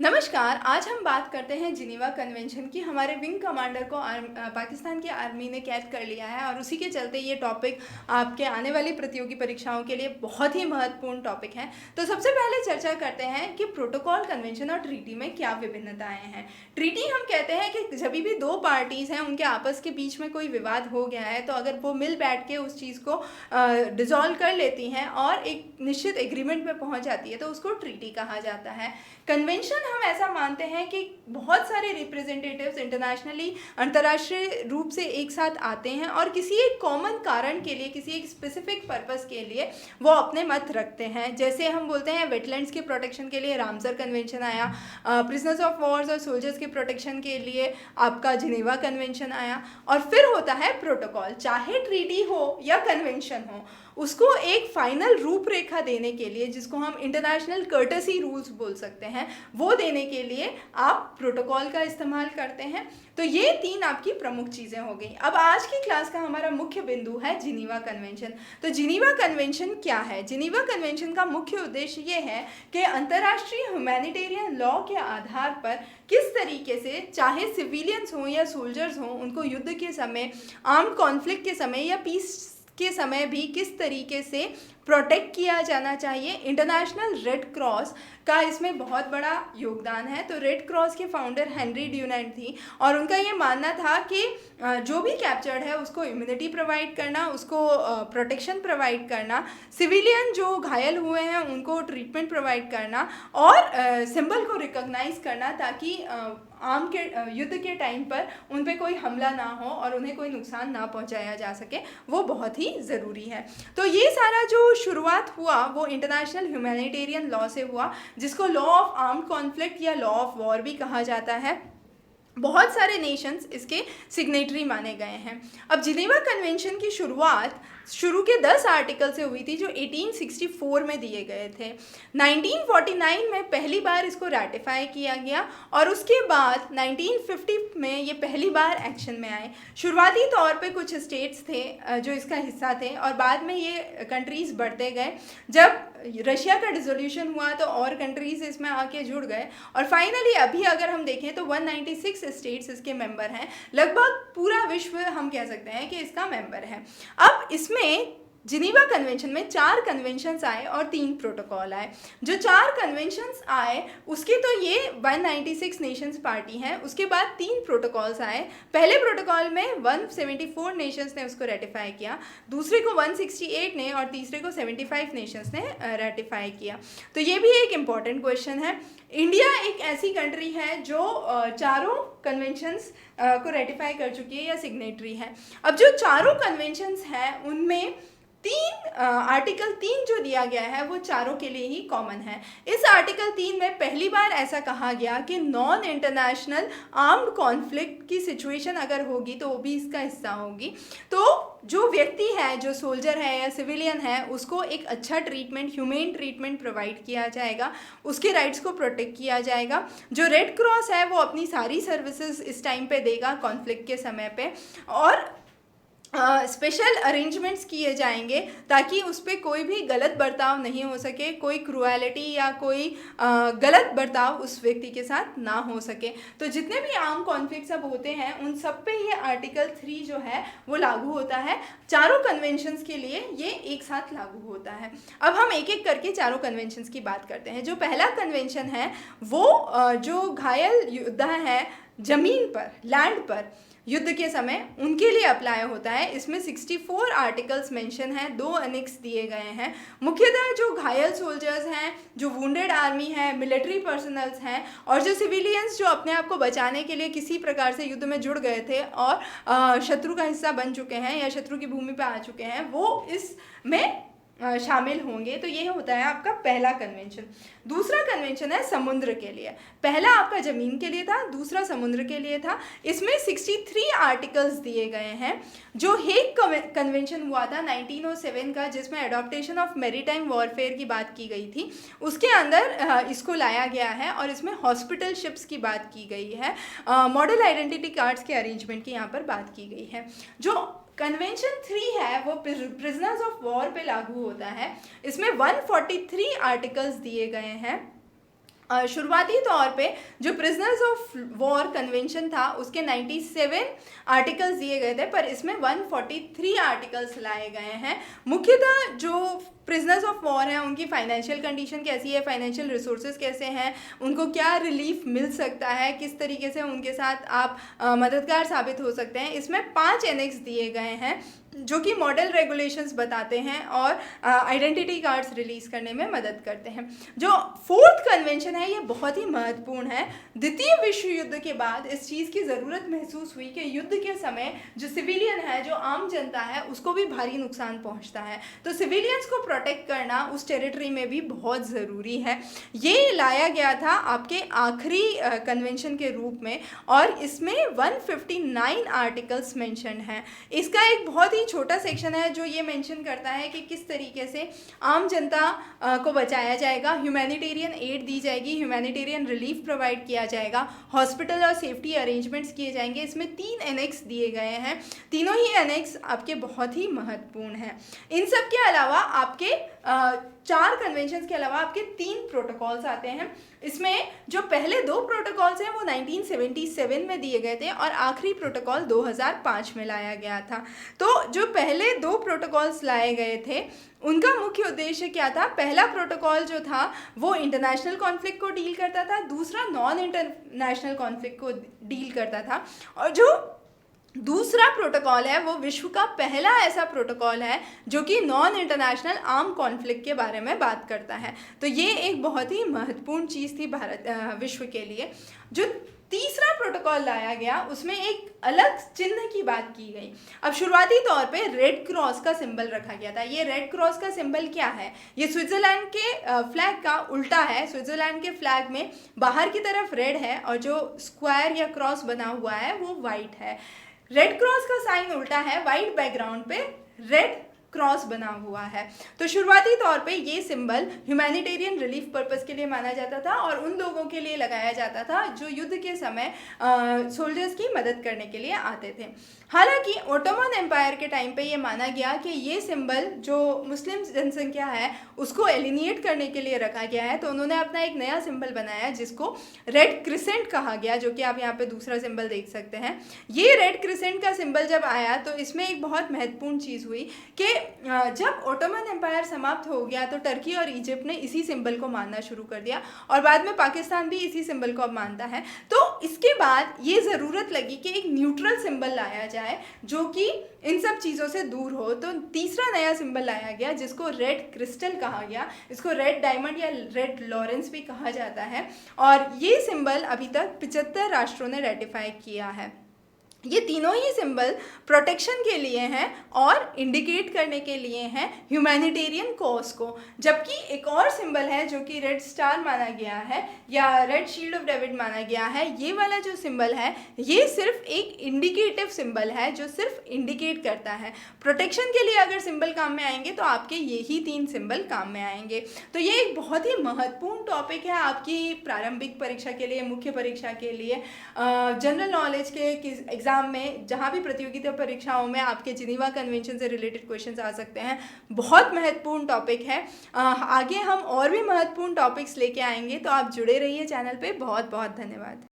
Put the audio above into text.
नमस्कार। आज हम बात करते हैं जिनेवा कन्वेंशन की। हमारे विंग कमांडर को पाकिस्तान की आर्मी ने कैद कर लिया है और उसी के चलते ये टॉपिक आपके आने वाली प्रतियोगी परीक्षाओं के लिए बहुत ही महत्वपूर्ण टॉपिक है। तो सबसे पहले चर्चा करते हैं कि प्रोटोकॉल, कन्वेंशन और ट्रीटी में क्या विभिन्नताएं हैं। ट्रीटी हम कहते हैं कि जब भी दो पार्टीज़ हैं उनके आपस के बीच में कोई विवाद हो गया है तो अगर वो मिल बैठ के उस चीज़ को डिज़ोल्व कर लेती हैं और एक निश्चित एग्रीमेंट में पहुंच जाती है तो उसको ट्रीटी कहा जाता है। कन्वेंशन हम ऐसा मानते हैं कि बहुत सारे रिप्रेजेंटेटिव्स इंटरनेशनली, अंतर्राष्ट्रीय रूप से एक साथ आते हैं और किसी एक कॉमन कारण के लिए, किसी एक स्पेसिफिक पर्पस के लिए वो अपने मत रखते हैं। जैसे हम बोलते हैं वेटलैंड्स के प्रोटेक्शन के लिए रामसर कन्वेंशन आया, प्रिजनर्स ऑफ वॉर्स और सोल्जर्स के प्रोटेक्शन के लिए आपका जिनेवा कन्वेंशन आया, और फिर होता है प्रोटोकॉल। चाहे ट्रीटी हो या कन्वेंशन हो, उसको एक फाइनल रूपरेखा देने के लिए, जिसको हम इंटरनेशनल कर्टसी रूल्स बोल सकते हैं, वो देने के लिए आप प्रोटोकॉल का इस्तेमाल करते हैं। तो ये तीन आपकी प्रमुख चीज़ें हो गई। अब आज की क्लास का हमारा मुख्य बिंदु है जिनेवा कन्वेंशन। तो जिनेवा कन्वेंशन क्या है? जिनेवा कन्वेंशन का मुख्य उद्देश्य ये है कि अंतर्राष्ट्रीय ह्यूमैनिटेरियन लॉ के आधार पर किस तरीके से, चाहे सिविलियंस हों या सोल्जर्स हों, उनको युद्ध के समय, आर्म्ड कॉन्फ्लिक्ट के समय या पीस के समय भी किस तरीके से प्रोटेक्ट किया जाना चाहिए। इंटरनेशनल रेड क्रॉस का इसमें बहुत बड़ा योगदान है। तो रेड क्रॉस के फाउंडर हेनरी ड्यूनेंट थी और उनका ये मानना था कि जो भी कैप्चर्ड है उसको इम्यूनिटी प्रोवाइड करना, उसको प्रोटेक्शन प्रोवाइड करना, सिविलियन जो घायल हुए हैं उनको ट्रीटमेंट प्रोवाइड करना और सिंबल को रिकॉग्नाइज करना, ताकि आम के युद्ध के टाइम पर उन पर कोई हमला ना हो और उन्हें कोई नुकसान ना पहुंचाया जा सके, वो बहुत ही ज़रूरी है। तो ये सारा जो शुरुआत हुआ वो इंटरनेशनल ह्यूमैनिटेरियन लॉ से हुआ, जिसको लॉ ऑफ आर्म्ड कॉन्फ्लिक्ट या लॉ ऑफ वॉर भी कहा जाता है। बहुत सारे नेशंस इसके सिग्नेटरी माने गए हैं। अब जिनेवा कन्वेंशन की शुरुआत शुरू के 10 आर्टिकल से हुई थी जो 1864 में दिए गए थे। 1949 में पहली बार इसको रैटिफाई किया गया और उसके बाद 1950 में ये पहली बार एक्शन में आए। शुरुआती तौर पे कुछ स्टेट्स थे जो इसका हिस्सा थे और बाद में ये कंट्रीज़ बढ़ते गए। जब रशिया का डिसोल्यूशन हुआ तो और कंट्रीज़ इसमें आके जुड़ गए और फाइनली अभी अगर हम देखें तो 196 स्टेट्स इसके मेंबर हैं। लगभग पूरा विश्व हम कह सकते हैं कि इसका मेंबर है। अब इसमें जिनेवा कन्वेंशन में 4 कन्वेंशंस आए और 3 प्रोटोकॉल आए। जो 4 कन्वेंशंस आए उसके तो ये 196 नेशंस पार्टी हैं। उसके बाद 3 प्रोटोकॉल्स आए। पहले प्रोटोकॉल में 174 नेशंस ने उसको रेटिफाई किया, दूसरे को 168 ने और तीसरे को 75 नेशंस ने रेटिफाई किया। तो ये भी एक इम्पॉर्टेंट क्वेश्चन है। इंडिया एक ऐसी कंट्री है जो चारों कन्वेंशंस को रेटिफाई कर चुकी है या सिग्नेटरी है। अब जो चारों कन्वेंशंस हैं उनमें आर्टिकल 3 जो दिया गया है वो चारों के लिए ही कॉमन है। इस आर्टिकल 3 में पहली बार ऐसा कहा गया कि नॉन इंटरनेशनल आर्म्ड कॉन्फ्लिक्ट की सिचुएशन अगर होगी तो वो भी इसका हिस्सा होगी। तो जो व्यक्ति है, जो सोल्जर है या सिविलियन है, उसको एक अच्छा ट्रीटमेंट, ह्यूमेन ट्रीटमेंट प्रोवाइड किया जाएगा, उसके राइट्स को प्रोटेक्ट किया जाएगा। जो रेड क्रॉस है वो अपनी सारी सर्विसेज इस टाइम पे देगा कॉन्फ्लिक्ट के समय पे, और स्पेशल अरेंजमेंट्स किए जाएंगे ताकि उस पर कोई भी गलत बर्ताव नहीं हो सके, कोई क्रूएलिटी या कोई गलत बर्ताव उस व्यक्ति के साथ ना हो सके। तो जितने भी आर्म कॉन्फ्लिक्ट सब होते हैं उन सब पे ये आर्टिकल 3 जो है वो लागू होता है। चारों कन्वेंशंस के लिए ये एक साथ लागू होता है। अब हम एक एक करके चारों कन्वेंशंस की बात करते हैं। जो पहला कन्वेंशन है वो जो घायल योद्धा है ज़मीन पर, लैंड पर युद्ध के समय, उनके लिए अप्लाई होता है। इसमें 64 आर्टिकल्स मेंशन हैं, 2 अनेक्स दिए गए हैं। मुख्यतः जो घायल सोल्जर्स हैं, जो वुंडेड आर्मी है, मिलिट्री पर्सनल्स हैं और जो सिविलियंस जो अपने आप को बचाने के लिए किसी प्रकार से युद्ध में जुड़ गए थे और शत्रु का हिस्सा बन चुके हैं या शत्रु की भूमि पर आ चुके हैं, वो इसमें शामिल होंगे। तो ये होता है आपका पहला कन्वेंशन। दूसरा कन्वेंशन है समुद्र के लिए। पहला आपका ज़मीन के लिए था, दूसरा समुद्र के लिए था। इसमें 63 आर्टिकल्स दिए गए हैं। जो हेग कन्वेंशन हुआ था 1907 का, जिसमें अडॉप्टेशन ऑफ मैरीटाइम वॉरफेयर की बात की गई थी, उसके अंदर इसको लाया गया है और इसमें हॉस्पिटल शिप्स की बात की गई है, मॉडल आइडेंटिटी कार्ड्स के अरेंजमेंट की यहाँ पर बात की गई है। जो कन्वेंशन 3 है वो प्रिजनर्स ऑफ वॉर पे लागू होता है। इसमें 143 आर्टिकल्स दिए गए हैं शुरुआती तौर पे जो प्रिजनर्स ऑफ वॉर कन्वेंशन था उसके 97 आर्टिकल्स दिए गए थे, पर इसमें 143 आर्टिकल्स लाए गए हैं। मुख्यतः जो प्रिजनर्स ऑफ वॉर हैं उनकी फाइनेंशियल कंडीशन कैसी है, फाइनेंशियल रिसोर्सेज कैसे हैं, उनको क्या रिलीफ मिल सकता है, किस तरीके से उनके साथ आप मददगार साबित हो सकते हैं, इसमें 5 एनेक्स दिए गए हैं जो कि मॉडल रेगुलेशंस बताते हैं और आइडेंटिटी कार्ड्स रिलीज़ करने में मदद करते हैं। जो 4th कन्वेंशन है ये बहुत ही महत्वपूर्ण है। द्वितीय विश्व युद्ध के बाद इस चीज़ की ज़रूरत महसूस हुई कि युद्ध के समय जो सिविलियन है, जो आम जनता है, उसको भी भारी नुकसान पहुंचता है, तो सिविलियंस को प्रोटेक्ट करना उस टेरिटरी में भी बहुत ज़रूरी है। ये लाया गया था आपके आखिरी कन्वेंशन के रूप में और इसमें 159 आर्टिकल्स मेंशन हैं। इसका एक बहुत ही छोटा सेक्शन है जो ये मेंशन करता है कि किस तरीके से आम जनता को बचाया जाएगा, ह्यूमैनिटेरियन एड दी जाएगी, ह्यूमैनिटेरियन रिलीफ प्रोवाइड किया जाएगा, हॉस्पिटल और सेफ्टी अरेंजमेंट्स किए जाएंगे। इसमें 3 एनेक्स दिए गए हैं, तीनों ही एनेक्स आपके बहुत ही महत्वपूर्ण हैं। इन सब के अलावा आपके 4 कन्वेंशंस के अलावा आपके 3 प्रोटोकॉल्स आते हैं। इसमें जो पहले 2 प्रोटोकॉल्स हैं वो 1977 में दिए गए थे और आखिरी प्रोटोकॉल 2005 में लाया गया था। तो जो पहले 2 प्रोटोकॉल्स लाए गए थे उनका मुख्य उद्देश्य क्या था? पहला प्रोटोकॉल जो था वो इंटरनेशनल कॉन्फ्लिक्ट को डील करता था, दूसरा नॉन इंटरनेशनल कॉन्फ्लिक्ट को डील करता था, और जो दूसरा प्रोटोकॉल है वो विश्व का पहला ऐसा प्रोटोकॉल है जो कि नॉन इंटरनेशनल आर्म कॉन्फ्लिक्ट के बारे में बात करता है। तो ये एक बहुत ही महत्वपूर्ण चीज़ थी विश्व के लिए। जो तीसरा प्रोटोकॉल लाया गया उसमें एक अलग चिन्ह की बात की गई। अब शुरुआती तौर पे रेड क्रॉस का सिंबल रखा गया था। ये रेड क्रॉस का सिंबल क्या है? ये स्विट्ज़रलैंड के फ्लैग का उल्टा है। स्विट्ज़रलैंड के फ्लैग में बाहर की तरफ रेड है और जो स्क्वायर या क्रॉस बना हुआ है वो वाइट है। रेड क्रॉस का साइन उल्टा है, वाइट बैकग्राउंड पे रेड क्रॉस बना हुआ है। तो शुरुआती तौर पे ये सिंबल ह्यूमैनिटेरियन रिलीफ पर्पस के लिए माना जाता था और उन लोगों के लिए लगाया जाता था जो युद्ध के समय सोल्जर्स की मदद करने के लिए आते थे। हालांकि ओटोमन एम्पायर के टाइम पे ये माना गया कि ये सिंबल जो मुस्लिम जनसंख्या है उसको एलिनिएट करने के लिए रखा गया है, तो उन्होंने अपना एक नया सिंबल बनाया जिसको रेड क्रिसेंट कहा गया, जो कि आप यहाँ पे दूसरा सिंबल देख सकते हैं। ये रेड क्रिसेंट का सिंबल जब आया तो इसमें एक बहुत महत्वपूर्ण चीज़ हुई कि जब ओटोमन एम्पायर समाप्त हो गया तो टर्की और इजिप्ट ने इसी सिंबल को मानना शुरू कर दिया और बाद में पाकिस्तान भी इसी सिंबल को अब मानता है। तो इसके बाद ये ज़रूरत लगी कि एक न्यूट्रल सिंबल लाया जाए जो कि इन सब चीज़ों से दूर हो। तो तीसरा नया सिंबल लाया गया जिसको रेड क्रिस्टल कहा गया, इसको रेड डायमंड या रेड लॉरेंस भी कहा जाता है, और ये सिंबल अभी तक 75 राष्ट्रों ने रेटिफाई किया है। ये तीनों ही सिंबल प्रोटेक्शन के लिए हैं और इंडिकेट करने के लिए हैं ह्यूमैनिटेरियन कॉज को, जबकि एक और सिंबल है जो कि रेड स्टार माना गया है या रेड शील्ड ऑफ डेविड माना गया है। ये वाला जो सिंबल है ये सिर्फ एक इंडिकेटिव सिंबल है जो सिर्फ इंडिकेट करता है। प्रोटेक्शन के लिए अगर सिंबल काम में आएंगे तो आपके यही 3 सिंबल काम में आएंगे। तो ये एक बहुत ही महत्वपूर्ण टॉपिक है आपकी प्रारंभिक परीक्षा के लिए, मुख्य परीक्षा के लिए, जनरल नॉलेज के एग्जाम में, जहाँ भी प्रतियोगिता परीक्षाओं में आपके जिनीवा कन्वेंशन से रिलेटेड क्वेश्चंस आ सकते हैं। बहुत महत्वपूर्ण टॉपिक है। आगे हम और भी महत्वपूर्ण टॉपिक्स लेके आएंगे, तो आप जुड़े रहिए चैनल पे। बहुत बहुत धन्यवाद।